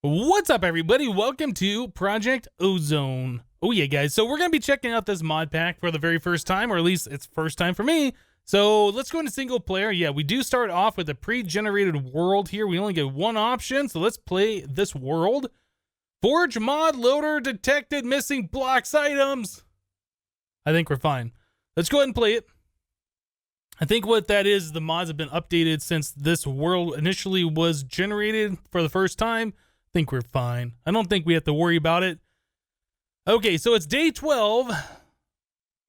What's up, everybody? Welcome to Project Ozone. Oh yeah, guys, so we're going to be checking out this mod pack for the very first time, or at least it's first time for me. So let's go into single player. Yeah, we do start off with a pre-generated world here. We only get one option, so let's play this world. Forge mod loader detected missing blocks items. I think we're fine. Let's go ahead and play it. I think what that is, the mods have been updated since this world initially was generated for the first time. I think we're fine. I don't think we have to worry about it. Okay, so it's day 12.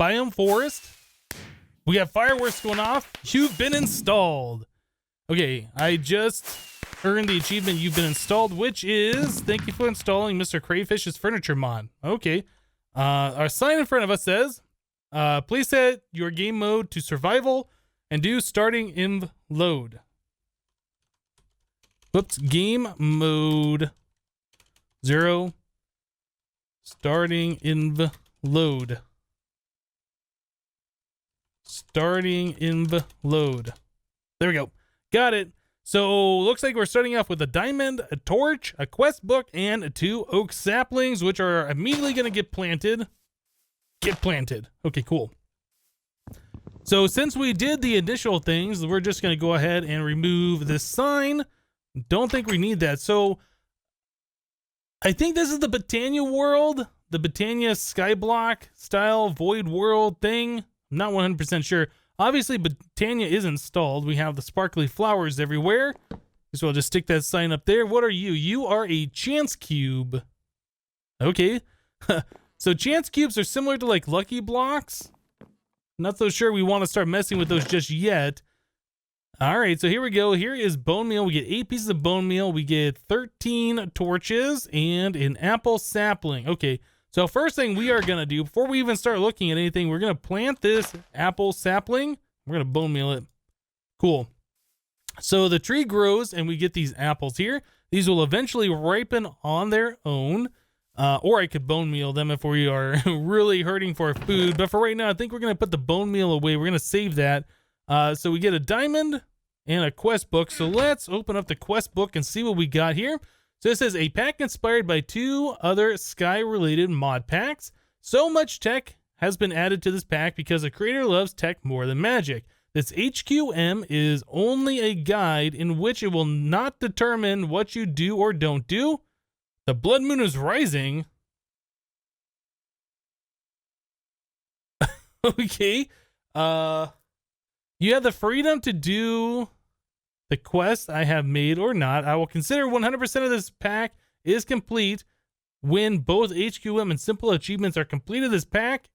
Biome forest. We got fireworks going off. You've been installed. Okay, I just earned the achievement you've been installed, which is thank you for installing Mr. Crayfish's furniture mod. Okay. Our sign in front of us says, please set your game mode to survival and do starting inv load. Whoops, game mode 0, starting inv load. Starting inv load. There we go. Got it. So looks like we're starting off with a diamond, a torch, a quest book, and 2 oak saplings, which are immediately going to get planted. Get planted. Okay, cool. So since we did the initial things, we're just going to go ahead and remove this sign. Don't think we need that. So I think this is the Botania world, the Botania Skyblock style void world thing. I'm not 100% sure. Obviously, Botania is installed. We have the sparkly flowers everywhere. So I'll just stick that sign up there. What are you? You are a chance cube. Okay. So chance cubes are similar to like lucky blocks. Not so sure we want to start messing with those just yet. All right, so here we go. Here is bone meal. We get 8 pieces of bone meal. We get 13 torches and an apple sapling. Okay, so first thing we are going to do, before we even start looking at anything, we're going to plant this apple sapling. We're going to bone meal it. Cool. So the tree grows and we get these apples here. These will eventually ripen on their own. Or I could bone meal them if we are really hurting for food. But for right now, I think we're going to put the bone meal away. We're going to save that. So we get a diamond and a quest book. So let's open up the quest book and see what we got here. So it says a pack inspired by 2 other sky-related mod packs. So much tech has been added to this pack because the creator loves tech more than magic. This HQM is only a guide in which it will not determine what you do or don't do. The blood moon is rising. Okay. You have the freedom to do the quest I have made or not. I will consider 100% of this pack is complete when both HQM and simple achievements are completed. This pack,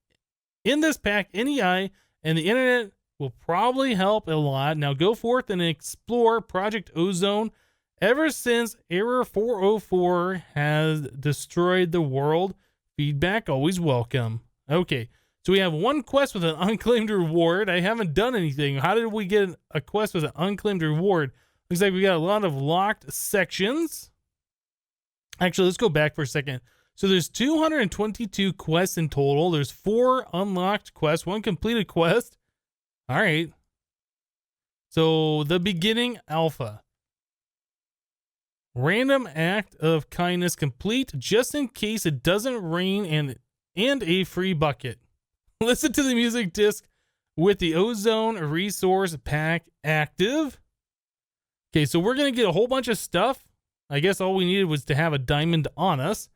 in this pack, NEI and the internet will probably help a lot. Now go forth and explore Project Ozone. Ever since Error 404 has destroyed the world, feedback always welcome. Okay, so we have one quest with an unclaimed reward. I haven't done anything. How did we get a quest with an unclaimed reward? Looks like we got a lot of locked sections. Actually, let's go back for a second. So there's 222 quests in total. There's 4 unlocked quests, 1 completed quest. All right. So the beginning alpha. Random act of kindness complete just in case it doesn't rain and a free bucket. Listen to the music disc with the Ozone resource pack active. Okay, so we're going to get a whole bunch of stuff. I guess all we needed was to have a diamond on us.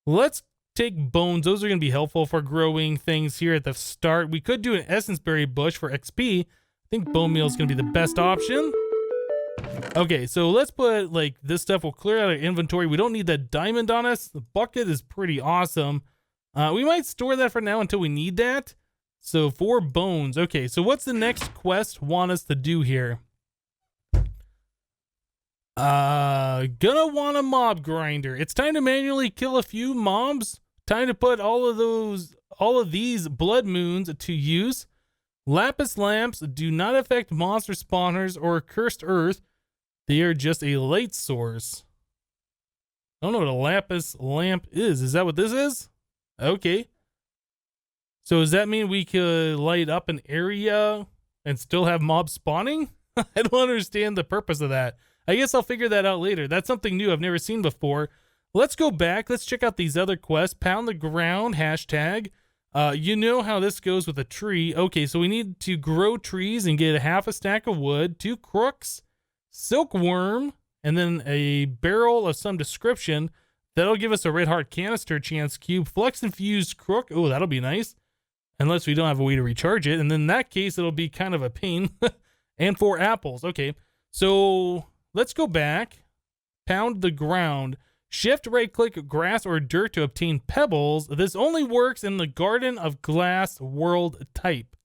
Let's take bones. Those are going to be helpful for growing things here at the start. We could do an essence berry bush for XP. I think bone meal is going to be the best option. Okay, so let's put, like, this stuff will clear out our inventory. We don't need that diamond on us. The bucket is pretty awesome. We might store that for now until we need that. So 4 bones. Okay, so what's the next quest want us to do here? Gonna want a mob grinder. It's time to manually kill a few mobs. Time to put all of these blood moons to use. Lapis lamps do not affect monster spawners or cursed earth. They are just a light source. I don't know what a lapis lamp is. Is that what this is? Okay. So does that mean we could light up an area and still have mobs spawning? I don't understand the purpose of that. I guess I'll figure that out later. That's something new I've never seen before. let's go back. Let's check out these other quests. Pound the ground, hashtag. You know how this goes with a tree. Okay, so we need to grow trees and get a half a stack of wood, 2 crooks, silkworm, and then a barrel of some description. That'll give us a red heart canister chance cube. Flux infused crook. Oh, that'll be nice. Unless we don't have a way to recharge it. And then in that case, it'll be kind of a pain. And 4 apples. Okay, so let's go back. Pound the ground. Shift right click grass or dirt to obtain pebbles. This only works in the Garden of Glass world type.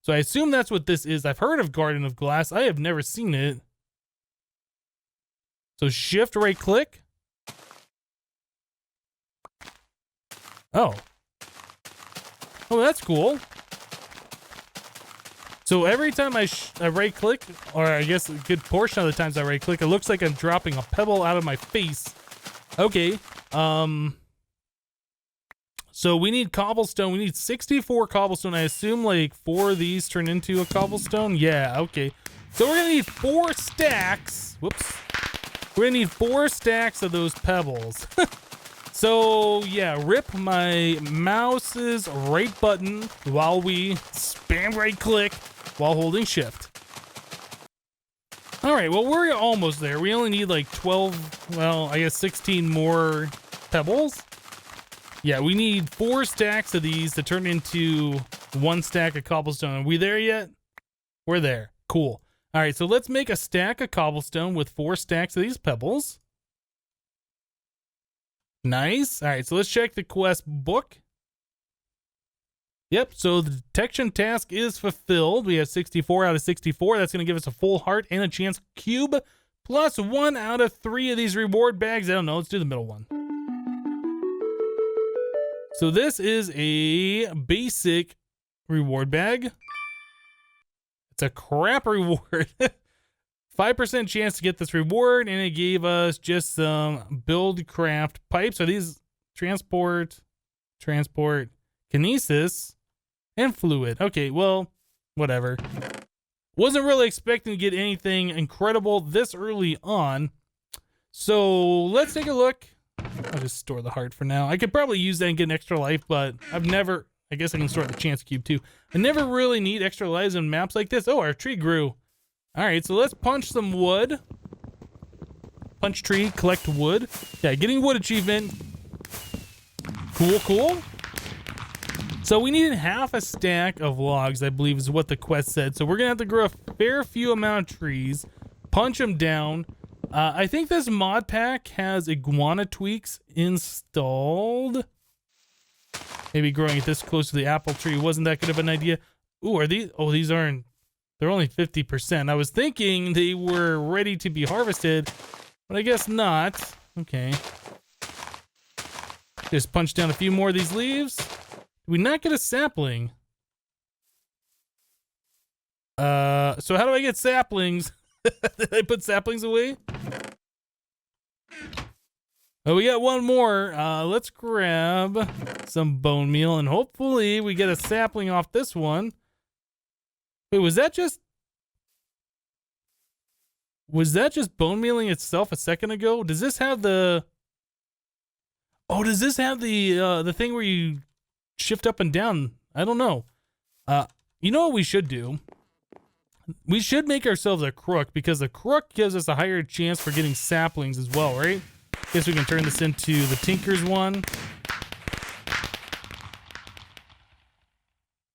So I assume that's what this is. I've heard of Garden of Glass. I have never seen it. So shift right click. Oh. Oh, that's cool. So every time I right click, or I guess a good portion of the times I right click, it looks like I'm dropping a pebble out of my face. Okay. So we need cobblestone. We need 64 cobblestone. I assume like 4 of these turn into a cobblestone. Yeah, okay. So we're gonna need 4 stacks. Whoops. We're gonna need 4 stacks of those pebbles. So yeah, rip my mouse's right button while we spam right click while holding shift. All right, well, we're almost there. We only need like 12, well, I guess 16 more pebbles. Yeah, we need 4 stacks of these to turn into 1 stack of cobblestone. Are we there yet? We're there. Cool. All right, so let's make a stack of cobblestone with 4 stacks of these pebbles. Nice. All right, so let's check the quest book. Yep, so the detection task is fulfilled. We have 64 out of 64. That's going to give us a full heart and a chance cube, plus 1 out of 3 of these reward bags. I don't know. Let's do the middle one. So this is a basic reward bag. It's a crap reward. 5% chance to get this reward, and it gave us just some build craft pipes. Are these transport, kinesis, and fluid? Okay, well, whatever. Wasn't really expecting to get anything incredible this early on. So let's take a look. I'll just store the heart for now. I could probably use that and get an extra life, but I've never, I guess I can store the chance cube too. I never really need extra lives in maps like this. Oh, our tree grew. All right, so let's punch some wood. Punch tree, collect wood. Yeah, getting wood achievement. Cool, cool. So we needed half a stack of logs, I believe is what the quest said. So we're gonna have to grow a fair few amount of trees, punch them down. I think this mod pack has iguana tweaks installed. Maybe growing it this close to the apple tree wasn't that good of an idea. Ooh, are these? Oh, these aren't. They're only 50%. I was thinking they were ready to be harvested, but I guess not. Okay. Just punch down a few more of these leaves. Did we not get a sapling? So how do I get saplings? Did I put saplings away? Oh, we got one more. Let's grab some bone meal, and hopefully we get a sapling off this one. Wait, was that just bone mealing itself a second ago? Does this have the... Oh, does this have the thing where you shift up and down? I don't know. You know what we should do? We should make ourselves a crook, because a crook gives us a higher chance for getting saplings as well, right? Guess we can turn this into the Tinker's one.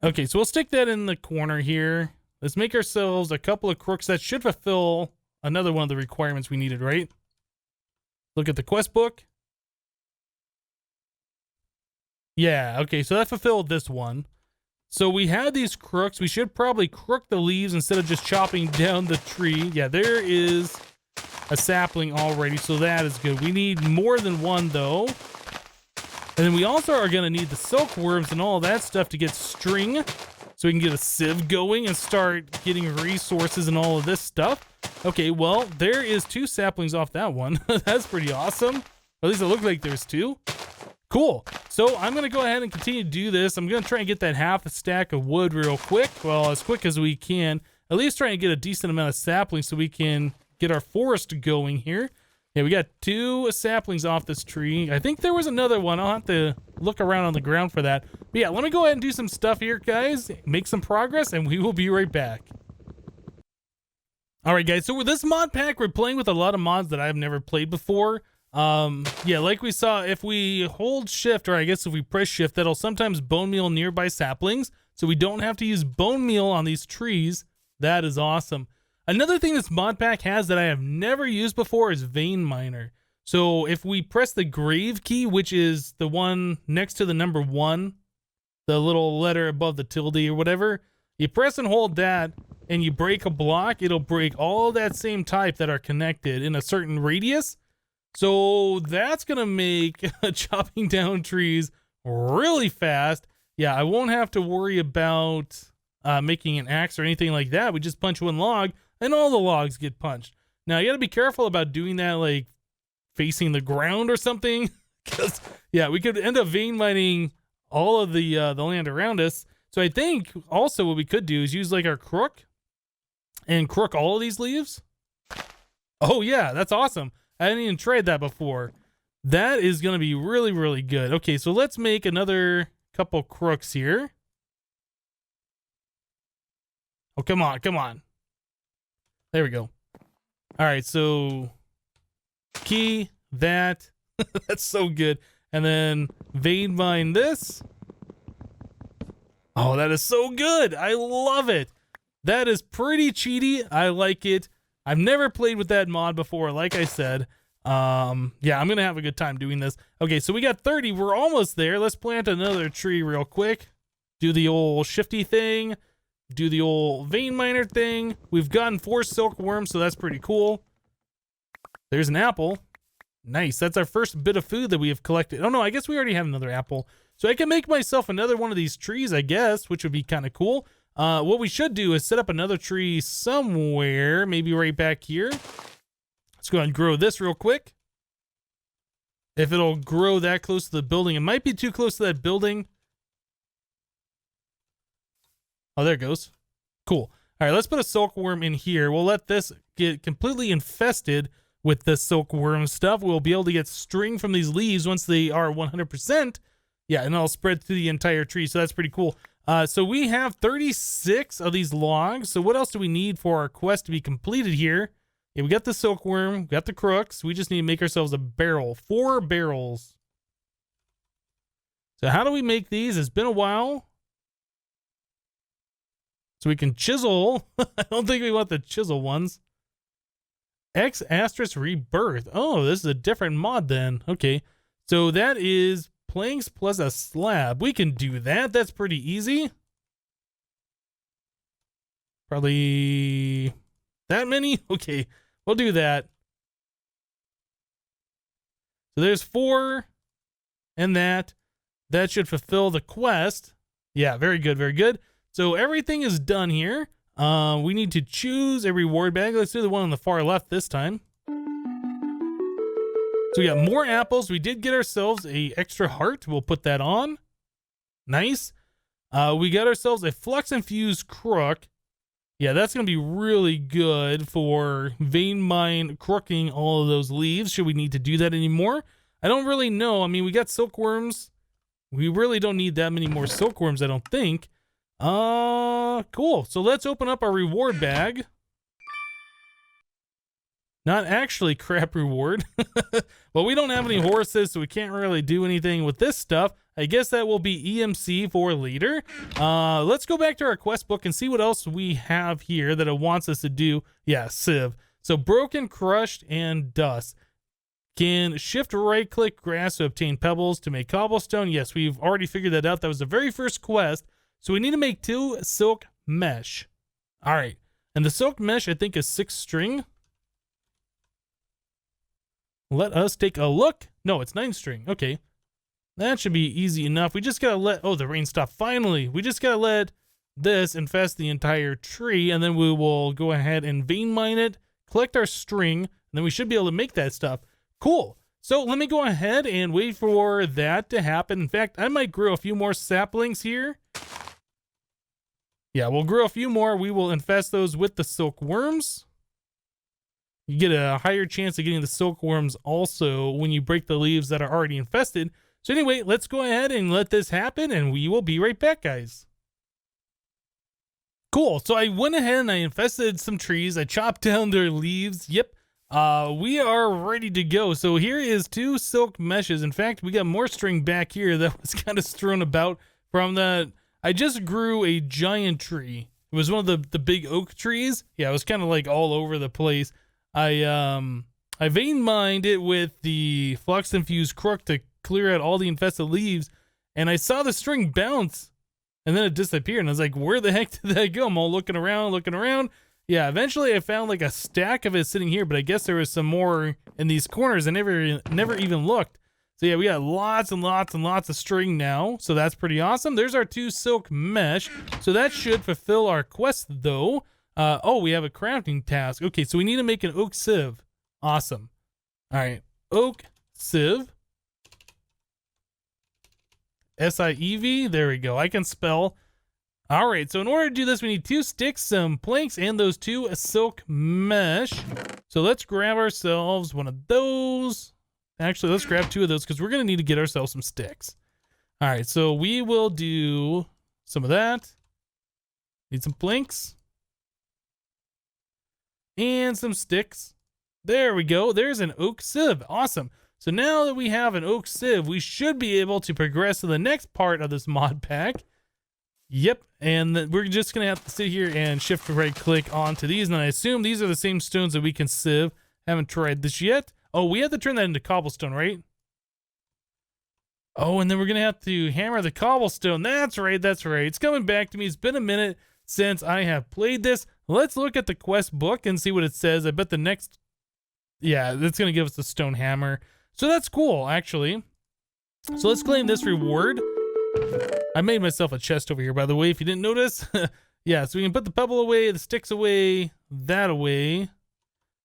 Okay, so we'll stick that in the corner here. Let's make ourselves a couple of crooks that should fulfill another one of the requirements we needed, right? Look at the quest book. Yeah, okay, so that fulfilled this one. So we had these crooks. We should probably crook the leaves instead of just chopping down the tree. Yeah, there is a sapling already, so that is good. We need more than one, though. And then we also are going to need the silkworms and all that stuff to get string, so we can get a sieve going and start getting resources and all of this stuff. Okay, well, there is 2 saplings off that one. That's pretty awesome. At least it looked like there's 2. Cool. So I'm going to go ahead and continue to do this. I'm going to try and get that half a stack of wood real quick. Well, as quick as we can. At least try and get a decent amount of saplings so we can get our forest going here. Yeah, we got 2 saplings off this tree. I think there was another one. I'll have to look around on the ground for that. But yeah, let me go ahead and do some stuff here, guys. Make some progress, and we will be right back. All right, guys. So with this mod pack, we're playing with a lot of mods that I've never played before. Yeah, like we saw, if we hold shift, or I guess if we press shift, that'll sometimes bone meal nearby saplings. So we don't have to use bone meal on these trees. That is awesome. Another thing this mod pack has that I have never used before is veinminer. So if we press the grave key, which is the one next to the number 1, the little letter above the tilde or whatever, you press and hold that and you break a block, it'll break all that same type that are connected in a certain radius. So that's going to make chopping down trees really fast. Yeah, I won't have to worry about making an axe or anything like that. We just punch one log and all the logs get punched. Now, you got to be careful about doing that, like, facing the ground or something. Because, yeah, we could end up vein mining all of the land around us. So I think also what we could do is use, like, our crook and crook all of these leaves. Oh, yeah, that's awesome. I didn't even tried that before. That is going to be really, really good. Okay, so let's make another couple crooks here. Oh, come on, come on. There we go. All right, so key that. That's so good. And then vein mine this. Oh, that is so good. I love it. That is pretty cheaty. I like it. I've never played with that mod before, like I said. Yeah, I'm going to have a good time doing this. Okay, so we got 30. We're almost there. Let's plant another tree real quick. Do the old shifty thing. Do the old vein miner thing. We've gotten 4 silkworms, so that's pretty cool. There's an apple. Nice. That's our first bit of food that we have collected. Oh, no, I guess we already have another apple. So I can make myself another one of these trees, I guess, which would be kind of cool. What we should do is set up another tree somewhere, maybe right back here. Let's go ahead and grow this real quick. If it'll grow that close to the building. It might be too close to that building. Oh, there it goes. Cool. All right, let's put a silkworm in here. We'll let this get completely infested with the silkworm stuff. We'll be able to get string from these leaves once they are 100%. Yeah, and it'll spread through the entire tree, so that's pretty cool. So we have 36 of these logs. So what else do we need for our quest to be completed here? Yeah, we got the silkworm, we got the crooks. We just need to make ourselves a barrel. 4 barrels. So how do we make these? It's been a while. So we can chisel. I don't think we want the chisel ones. X asterisk rebirth. Oh, this is a different mod then. Okay. So that is planks plus a slab. We can do that. That's pretty easy. Probably that many? Okay. We'll do that. So there's 4 and that. That should fulfill the quest. Yeah, very good, very good. So everything is done here. We need to choose a reward bag. Let's do the one on the far left this time. So we got more apples. We did get ourselves a extra heart. We'll put that on. Nice. We got ourselves a Flux Infused crook. Yeah, that's going to be really good for vein mine crooking all of those leaves. Should we need to do that anymore? I don't really know. I mean, we got silkworms. We really don't need that many more silkworms, I don't think. Cool. So let's open up our reward bag. Not actually crap reward. Well, we don't have any horses, so we can't really do anything with this stuff. I guess that will be EMC for later. Let's go back to our quest book and see what else we have here that it wants us to do. Yeah, sieve. So broken, crushed, and dust. Can shift right click grass to obtain pebbles to make cobblestone. Yes, we've already figured that out. That was the very first quest. So we need to make 2 silk mesh. All right. And the silk mesh, I think, is 6 string. Let us take a look. No, it's 9 string. Okay. That should be easy enough. We just got to let... Oh, the rain stopped. Finally. We just got to let this infest the entire tree. And then we will go ahead and vein mine it, collect our string, and then we should be able to make that stuff. Cool. So let me go ahead and wait for that to happen. In fact, I might grow a few more saplings here. Yeah, we'll grow a few more. We will infest those with the silkworms. You get a higher chance of getting the silkworms also when you break the leaves that are already infested. So anyway, let's go ahead and let this happen, and we will be right back, guys. Cool. So I went ahead and I infested some trees. I chopped down their leaves. Yep. We are ready to go. So here is 2 silk meshes. In fact, we got more string back here that was kind of strewn about from that. I just grew a giant tree. It was one of the big oak trees. Yeah, it was kind of like all over the place. I vein mined it with the Flux infused crook to clear out all the infested leaves, and I saw the string bounce, and then it disappeared. And I was like, "Where the heck did that go?" I'm all looking around. Yeah, eventually I found like a stack of it sitting here, but I guess there was some more in these corners. I never even looked. So yeah, we got lots and lots and lots of string now, so that's pretty awesome. There's our 2 silk mesh, so that should fulfill our quest though. Oh, we have a crafting task. Okay, so we need to make an oak sieve. Awesome. All right, oak sieve. SIEV. There we go. I can spell. All right, so in order to do this, we need 2 sticks, some planks, and those 2 silk mesh. So let's grab ourselves one of those. Actually, let's grab 2 of those because we're going to need to get ourselves some sticks. All right, so we will do some of that. Need some planks. And some sticks. There we go. There's an oak sieve. Awesome. So now that we have an oak sieve, we should be able to progress to the next part of this mod pack. Yep. And we're just going to have to sit here and shift right click onto these. And I assume these are the same stones that we can sieve. Haven't tried this yet. Oh, we have to turn that into cobblestone, right? Oh, and then we're going to have to hammer the cobblestone. That's right. That's right. It's coming back to me. It's been a minute since I have played this. Let's look at the quest book and see what it says. I bet the next... Yeah, that's going to give us the stone hammer. So that's cool, actually. So let's claim this reward. I made myself a chest over here, by the way, if you didn't notice. Yeah, so we can put the pebble away, the sticks away, that away.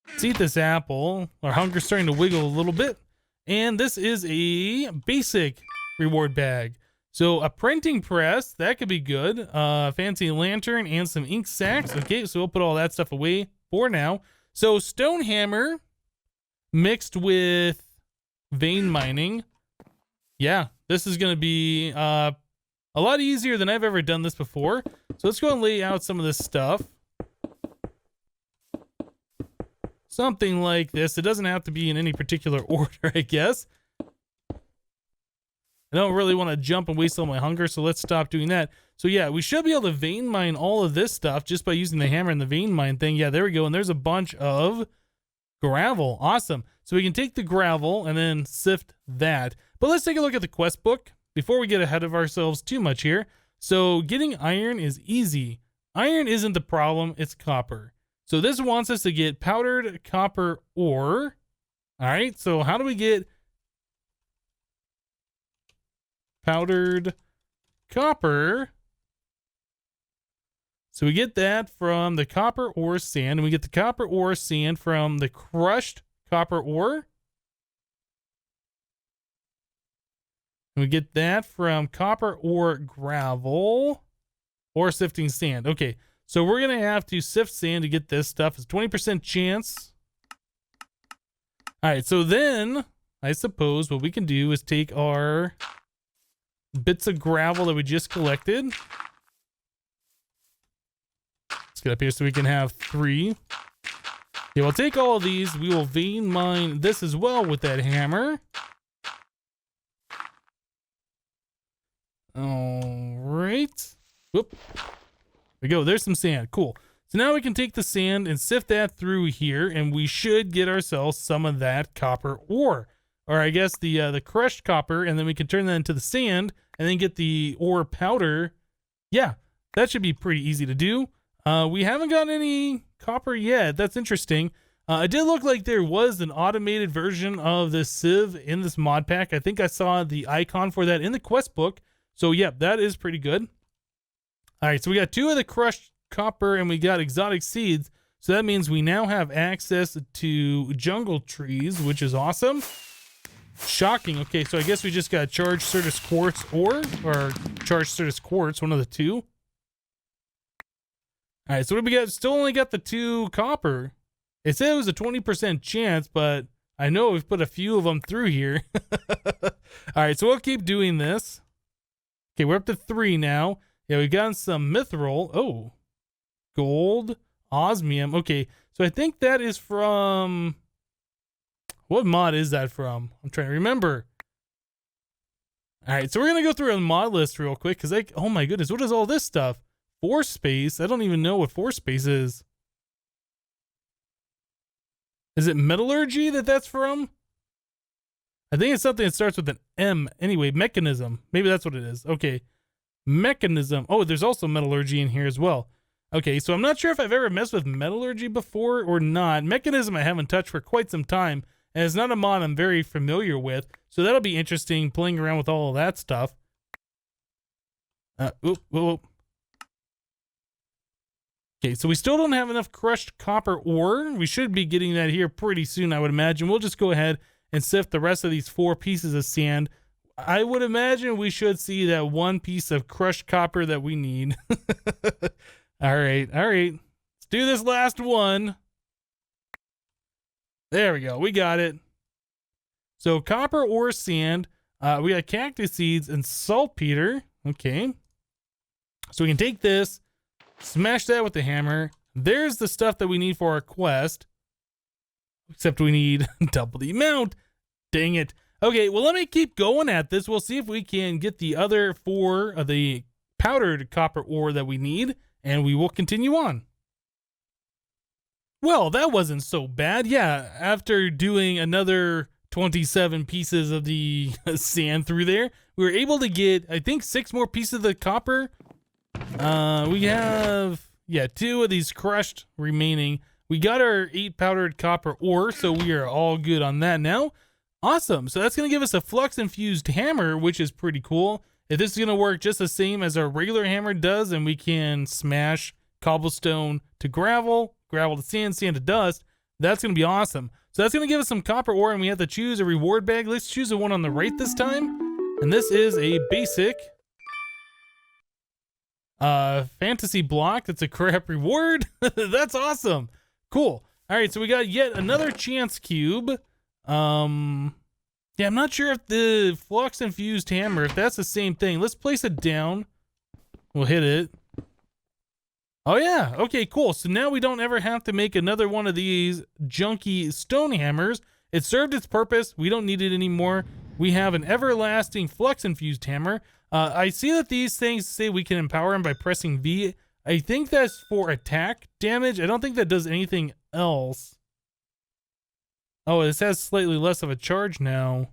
Let's eat this apple. Our hunger's starting to wiggle a little bit. And this is a basic reward bag. So a printing press, that could be good. Fancy lantern and some ink sacks. Okay, so we'll put all that stuff away for now. So stone hammer mixed with vein mining. Yeah, this is going to be a lot easier than I've ever done this before. So let's go and lay out some of this stuff. Something like this. It doesn't have to be in any particular order, I guess. I don't really want to jump and waste all my hunger, so let's stop doing that. So yeah, we should be able to vein mine all of this stuff just by using the hammer and the vein mine thing. Yeah, there we go. And there's a bunch of gravel. Awesome. So we can take the gravel and then sift that. But let's take a look at the quest book before we get ahead of ourselves too much here. So getting iron is easy. Iron isn't the problem, it's copper. So this wants us to get powdered copper ore. All right, so how do we get powdered copper? So we get that from the copper ore sand, and we get the copper ore sand from the crushed copper ore. And we get that from copper ore gravel or sifting sand. Okay, so we're going to have to sift sand to get this stuff. It's 20% chance. All right, so then I suppose what we can do is take our bits of gravel that we just collected. Let's get up here so we can have 3. Okay, we'll take all of these. We will vein mine this as well with that hammer. All right. Whoop. There we go. There's some sand. Cool. So now we can take the sand and sift that through here, and we should get ourselves some of that copper ore. Or I guess the crushed copper, and then we can turn that into the sand and then get the ore powder. Yeah, that should be pretty easy to do. We haven't got any copper yet. That's interesting. It did look like there was an automated version of this sieve in this mod pack. I think I saw the icon for that in the quest book. So yeah, that is pretty good. All right, so we got 2 of the crushed copper and we got exotic seeds. So that means we now have access to jungle trees, which is awesome. Shocking. Okay, so I guess we just got charged Certus quartz or charged Certus quartz, one of the 2. All right, so what do we got? Still only got the 2 copper. It said it was a 20% chance, but I know we've put a few of them through here. All right, so we'll keep doing this. Okay, we're up to 3 now. Yeah, we've gotten some mithril. Oh, gold, osmium. Okay, so I think that is from... What mod is that from? I'm trying to remember. All right, so we're going to go through a mod list real quick because, like, oh my goodness, what is all this stuff? Force space? I don't even know what force space is. Is it metallurgy that's from? I think it's something that starts with an M. Anyway, mechanism. Maybe that's what it is. Okay. Mechanism. Oh, there's also metallurgy in here as well. Okay, so I'm not sure if I've ever messed with metallurgy before or not. Mechanism I haven't touched for quite some time, and it's not a mod I'm very familiar with. So that'll be interesting playing around with all of that stuff. Whoop. Okay, so we still don't have enough crushed copper ore. We should be getting that here pretty soon, I would imagine. We'll just go ahead and sift the rest of these 4 pieces of sand. I would imagine we should see that 1 piece of crushed copper that we need. All right. Let's do this last one. There we go. We got it. So copper ore, sand. We got cactus seeds and saltpeter. Okay. So we can take this, smash that with the hammer. There's the stuff that we need for our quest. Except we need double the amount. Dang it. Okay, well, let me keep going at this. We'll see if we can get the other 4 of the powdered copper ore that we need, and we will continue on. Well, that wasn't so bad. Yeah, after doing another 27 pieces of the sand through there, we were able to get, I think, 6 more pieces of the copper. We have, 2 of these crushed remaining. We got our 8 powdered copper ore, so we are all good on that now. Awesome. So that's going to give us a flux infused hammer, which is pretty cool. If this is going to work just the same as our regular hammer does, and we can smash cobblestone to gravel, gravel to sand, sand to dust, that's going to be awesome. So that's going to give us some copper ore, and we have to choose a reward bag. Let's choose the one on the right this time. And this is a basic fantasy block. That's a crap reward. That's awesome. Cool. All right, so we got yet another chance cube. Yeah, I'm not sure if the flux infused hammer, if that's the same thing. Let's place it down. We'll hit it. Oh yeah, okay, cool. So now we don't ever have to make another one of these junky stone hammers. It served its purpose. We don't need it anymore. We have an everlasting flux infused hammer. I see that these things say we can empower them by pressing V. I think that's for attack damage. I don't think that does anything else. Oh, this has slightly less of a charge now.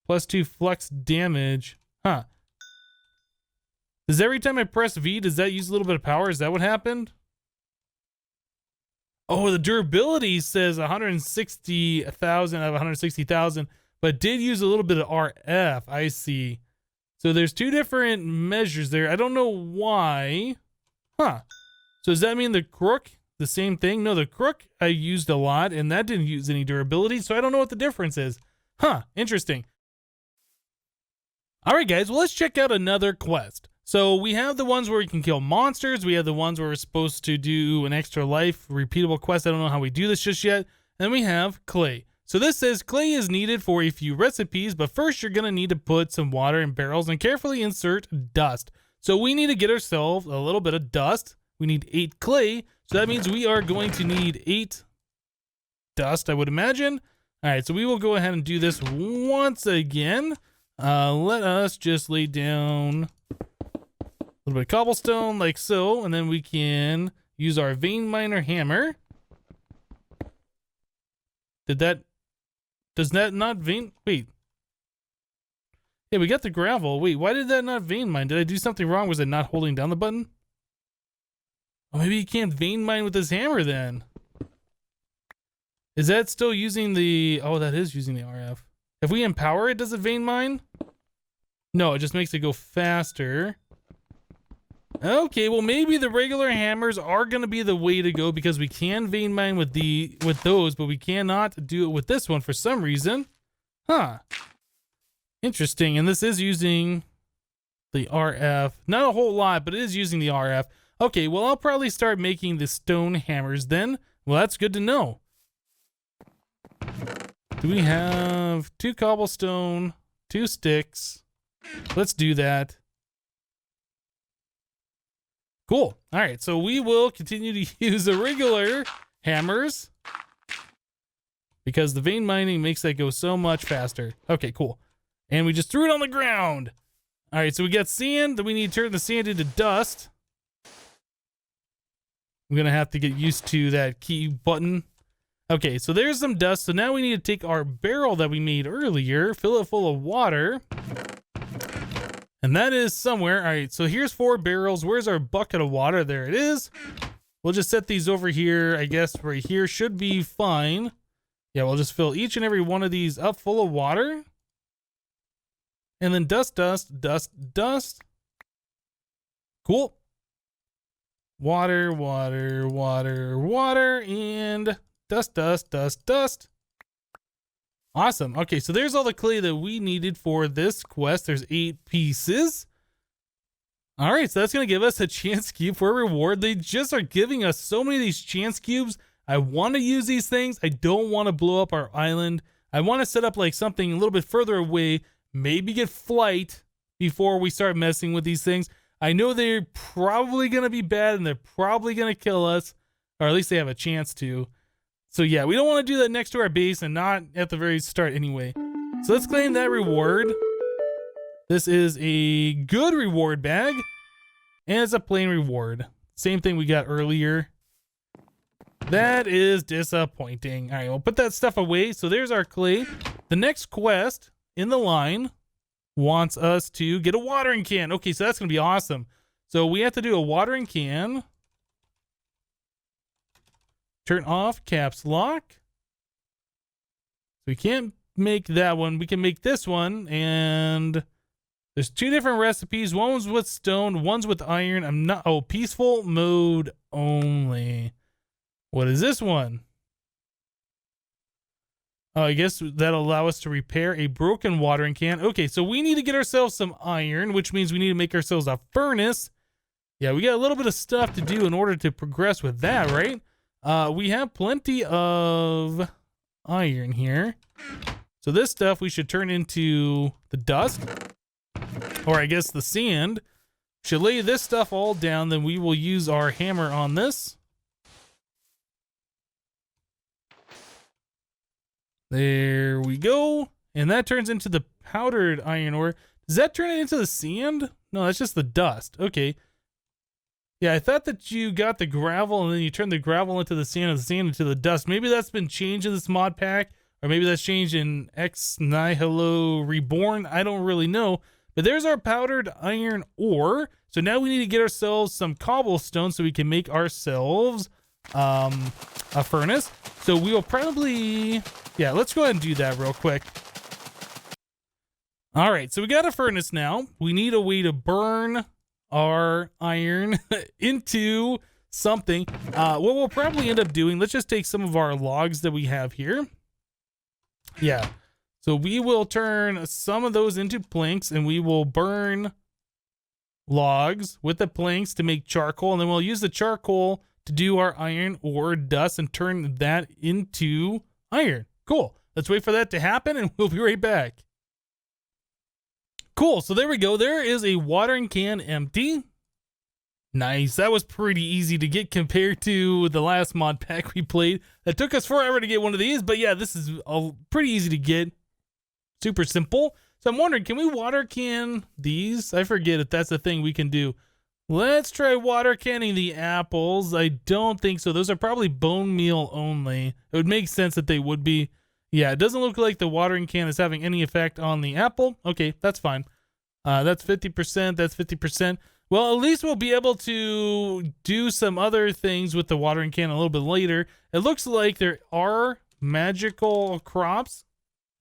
+2 flux damage. Huh. Does every time I press V, does that use a little bit of power? Is that what happened? Oh, the durability says 160,000 out of 160,000, but did use a little bit of RF. I see. So there's 2 different measures there. I don't know why. Huh. So does that mean the crook, the same thing? No, the crook I used a lot, and that didn't use any durability, so I don't know what the difference is. Huh. Interesting. All right, guys. Well, let's check out another quest. So we have the ones where we can kill monsters. We have the ones where we're supposed to do an extra life, repeatable quest. I don't know how we do this just yet. And then we have clay. So this says clay is needed for a few recipes, but first you're going to need to put some water in barrels and carefully insert dust. So we need to get ourselves a little bit of dust. We need 8 clay. So that means we are going to need 8 dust, I would imagine. All right, so we will go ahead and do this once again. Let us just lay down a little bit of cobblestone like so, and then we can use our veinminer hammer. Does that not vein? Wait. Yeah, we got the gravel. Wait, why did that not vein mine? Did I do something wrong? Was it not holding down the button? Oh, maybe you can't vein mine with this hammer then. Is that still using the... Oh, that is using the RF. If we empower it, does it vein mine? No, it just makes it go faster. Okay, well maybe the regular hammers are going to be the way to go because we can vein mine with those, but we cannot do it with this one for some reason. Huh. Interesting. And this is using the RF. Not a whole lot, but it is using the RF. Okay, well, I'll probably start making the stone hammers then. Well, that's good to know. Do we have 2 cobblestone, 2 sticks? Let's do that. Cool. All right, so we will continue to use the regular hammers because the vein mining makes that go so much faster. Okay, cool. And we just threw it on the ground. All right, so we got sand. Then we need to turn the sand into dust. I'm going to have to get used to that key button. Okay, so there's some dust. So now we need to take our barrel that we made earlier, fill it full of water. And that is somewhere. All right, so here's 4 barrels. Where's our bucket of water? There it is. We'll just set these over here. I guess right here should be fine. Yeah, we'll just fill each and every one of these up full of water. And then dust, dust, dust, dust. Cool. Water, water, water, water, and dust, dust, dust, dust. Awesome. Okay, so there's all the clay that we needed for this quest. There's 8 pieces. All right, so that's going to give us a chance cube for a reward. They just are giving us so many of these chance cubes. I want to use these things. I don't want to blow up our island. I want to set up like something a little bit further away, maybe get flight before we start messing with these things. I know they're probably going to be bad and they're probably going to kill us, or at least they have a chance to. So yeah, we don't want to do that next to our base and not at the very start anyway. So let's claim that reward. This is a good reward bag and it's a plain reward. Same thing we got earlier. That is disappointing. All right, we'll put that stuff away. So there's our clay. The next quest in the line wants us to get a watering can. Okay, so that's going to be awesome. So we have to do a watering can. Turn off caps lock. We can't make that one. We can make this one. And there's 2 different recipes. One's with stone, one's with iron. I'm not, oh, peaceful mode only. What is this one? Oh, I guess that'll allow us to repair a broken watering can. Okay, so we need to get ourselves some iron, which means we need to make ourselves a furnace. Yeah, we got a little bit of stuff to do in order to progress with that, right? We have plenty of iron here. So this stuff we should turn into the dust. Or I guess the sand. Should lay this stuff all down, then we will use our hammer on this. There we go. And that turns into the powdered iron ore. Does that turn it into the sand? No, that's just the dust. Okay. Yeah, I thought that you got the gravel and then you turn the gravel into the sand and the sand into the dust. Maybe that's been changed in this mod pack, or maybe that's changed in Ex Nihilo Reborn. I don't really know. But there's our powdered iron ore. So now we need to get ourselves some cobblestone so we can make ourselves a furnace. So we will probably, yeah, let's go ahead and do that real quick. All right, so we got a furnace now. We need a way to burn our iron into something. What we'll probably end up doing, let's just take some of our logs that we have here. Yeah, so we will turn some of those into planks and we will burn logs with the planks to make charcoal, and then we'll use the charcoal to do our iron ore dust and turn that into iron. Cool. Let's wait for that to happen and we'll be right back. Cool. So there we go. There is a watering can empty. Nice. That was pretty easy to get compared to the last mod pack we played. That took us forever to get one of these, but yeah, this is pretty easy to get. Super simple. So I'm wondering, can we water can these? I forget if that's a thing we can do. Let's try water canning the apples. I don't think so. Those are probably bone meal only. It would make sense that they would be. Yeah, it doesn't look like the watering can is having any effect on the apple. Okay, that's fine. That's 50%. That's 50%. Well, at least we'll be able to do some other things with the watering can a little bit later. It looks like there are magical crops.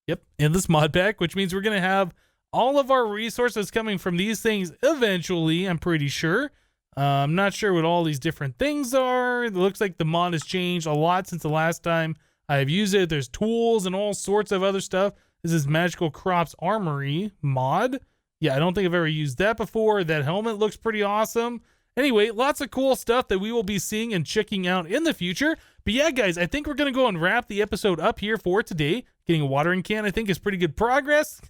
Yep, in this mod pack, which means we're going to have all of our resources coming from these things eventually, I'm pretty sure. I'm not sure what all these different things are. It looks like the mod has changed a lot since the last time I've used it. There's tools and all sorts of other stuff. This is Magical Crops Armory mod. Yeah, I don't think I've ever used that before. That helmet looks pretty awesome. Anyway, lots of cool stuff that we will be seeing and checking out in the future. But yeah, guys, I think we're going to go and wrap the episode up here for today. Getting a watering can, I think, is pretty good progress.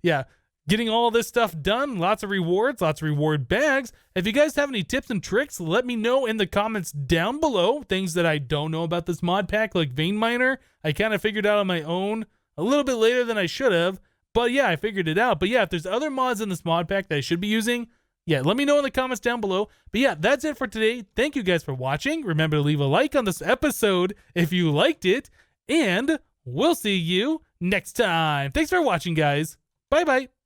Yeah, getting all this stuff done. Lots of rewards, lots of reward bags. If you guys have any tips and tricks, let me know in the comments down below. Things that I don't know about this mod pack, like veinminer, I kind of figured out on my own a little bit later than I should have. But yeah, I figured it out. But yeah, if there's other mods in this mod pack that I should be using, yeah, let me know in the comments down below. But yeah, that's it for today. Thank you guys for watching. Remember to leave a like on this episode if you liked it. And we'll see you next time. Thanks for watching, guys. Bye-bye.